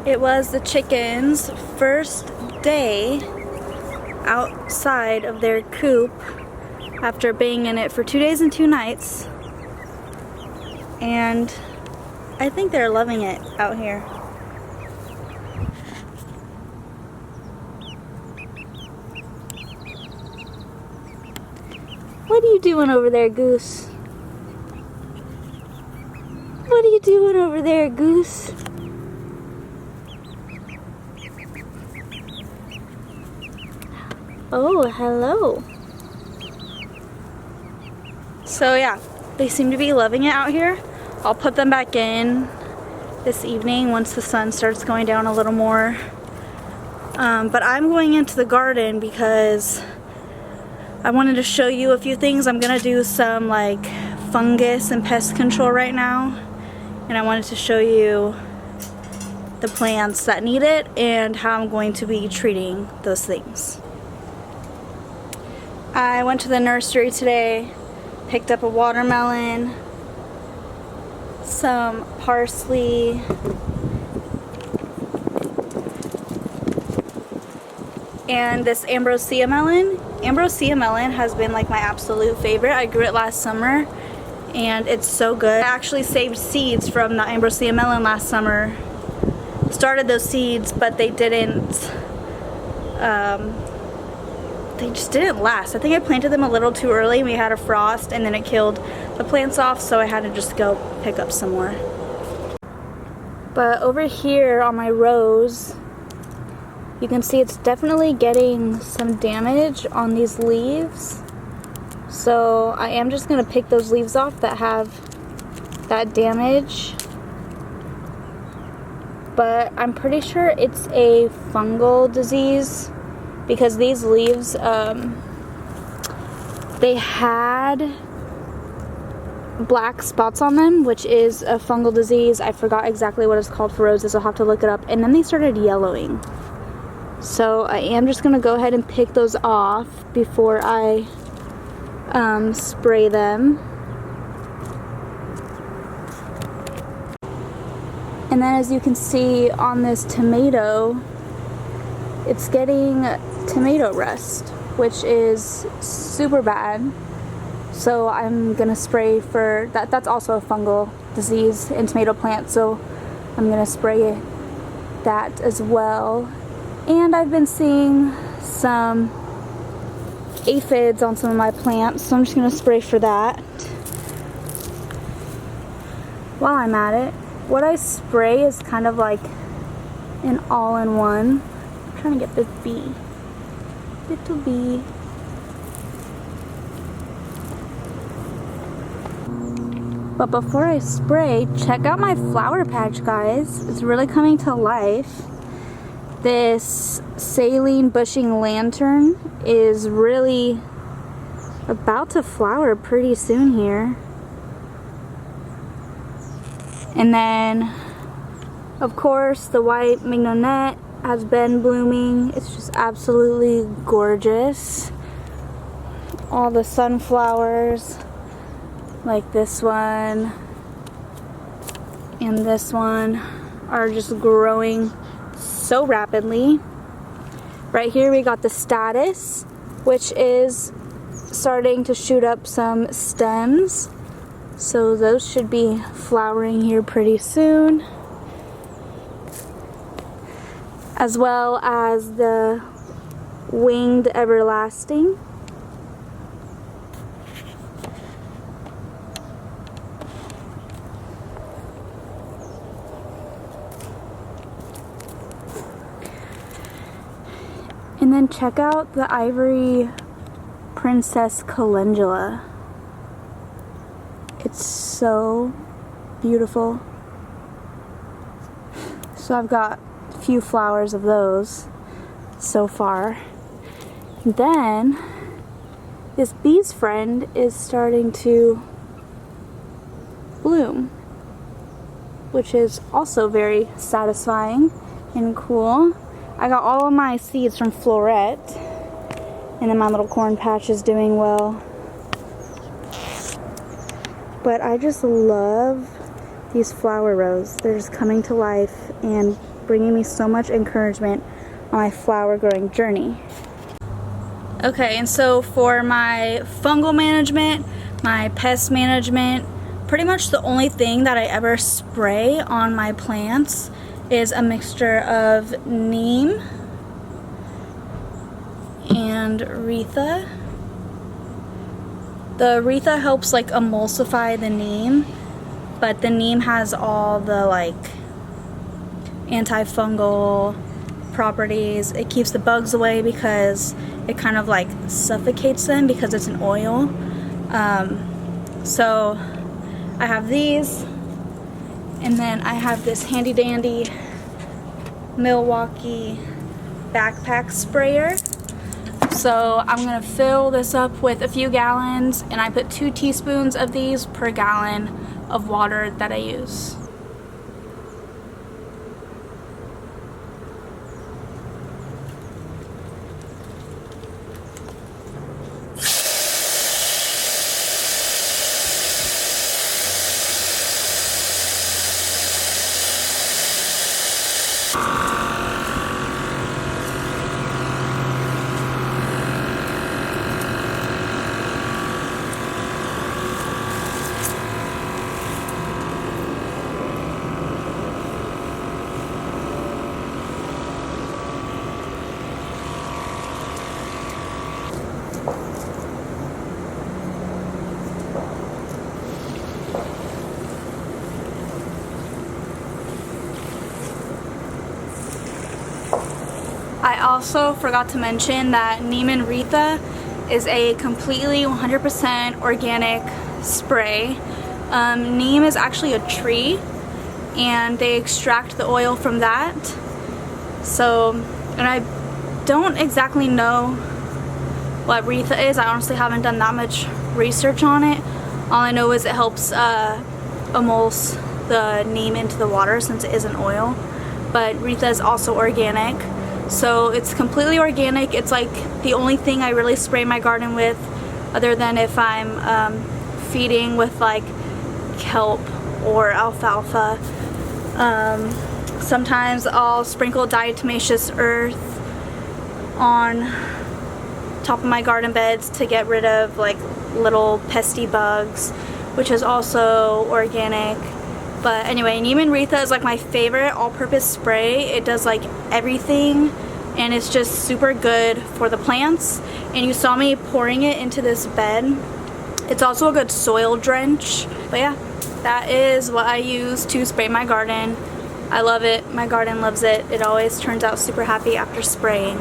It was the chickens' first day outside of their coop after being in it for 2 days and 2 nights. And I think they're loving it out here. What are you doing over there, Goose? What are you doing over there, Goose? Oh, hello. So yeah, they seem to be loving it out here. I'll put them back in this evening once the sun starts going down a little more. But I'm going into the garden because I wanted to show you a few things. I'm gonna do some like fungus and pest control right now. And I wanted to show you the plants that need it and how I'm going to be treating those things. I went to the nursery today, picked up a watermelon, some parsley, and this ambrosia melon. Ambrosia melon has been like my absolute favorite. I grew it last summer and it's so good. I actually saved seeds from the ambrosia melon last summer. Started those seeds, but they just didn't last. I think I planted them a little too early. We had a frost and then it killed the plants off, so I had to just go pick up some more. But over here on my rose, you can see it's definitely getting some damage on these leaves. So I am just going to pick those leaves off that have that damage. But I'm pretty sure it's a fungal disease because these leaves, they had black spots on them, which is a fungal disease. I forgot exactly what it's called for roses. I'll have to look it up. And then they started yellowing. So I am just going to go ahead and pick those off before I spray them. And then as you can see on this tomato, it's getting tomato rust, which is super bad. So I'm gonna spray for that. That's also a fungal disease in tomato plants, so I'm gonna spray that as well. And I've been seeing some aphids on some of my plants, so I'm just gonna spray for that. While I'm at it, what I spray is kind of like an all-in-one. I'm trying to get this bee. Little bee. But before I spray, check out my flower patch, guys. It's really coming to life. This saline bushing lantern is really about to flower pretty soon here. And then, of course, the white mignonette has been blooming. It's just absolutely gorgeous. All the sunflowers, like this one and this one, are just growing so rapidly. Right here we got the status, which is starting to shoot up some stems. So those should be flowering here pretty soon. As well as the winged everlasting. And then check out the ivory princess calendula. It's so beautiful. So I've got a few flowers of those so far. And then this bee's friend is starting to bloom, which is also very satisfying and cool. I got all of my seeds from Floret, and then my little corn patch is doing well. But I just love these flower rows. They're just coming to life, and bringing me so much encouragement on my flower growing journey. Okay, and so for my fungal management, my pest management, pretty much the only thing that I ever spray on my plants is a mixture of neem and Aretha. The Aretha helps like emulsify the neem, but the neem has all the like antifungal properties. It keeps the bugs away because it kind of like suffocates them because it's an oil. So I have these, and then I have this handy dandy Milwaukee backpack sprayer. So I'm gonna fill this up with a few gallons, and I put 2 teaspoons of these per gallon of water that I use. I also forgot to mention that neem and Aretha is a completely 100% organic spray. Neem is actually a tree, and they extract the oil from that. So, and I don't exactly know what Aretha is. I honestly haven't done that much research on it. All I know is it helps emulse the neem into the water since it is an oil. But Aretha is also organic. So it's completely organic. It's like the only thing I really spray my garden with, other than if I'm feeding with like kelp or alfalfa. Sometimes I'll sprinkle diatomaceous earth on top of my garden beds to get rid of like little pesty bugs, which is also organic. But anyway, neem and Aretha is like my favorite all-purpose spray. It does like everything, and it's just super good for the plants. And you saw me pouring it into this bed. It's also a good soil drench. But yeah, that is what I use to spray my garden. I love it. My garden loves it. It always turns out super happy after spraying.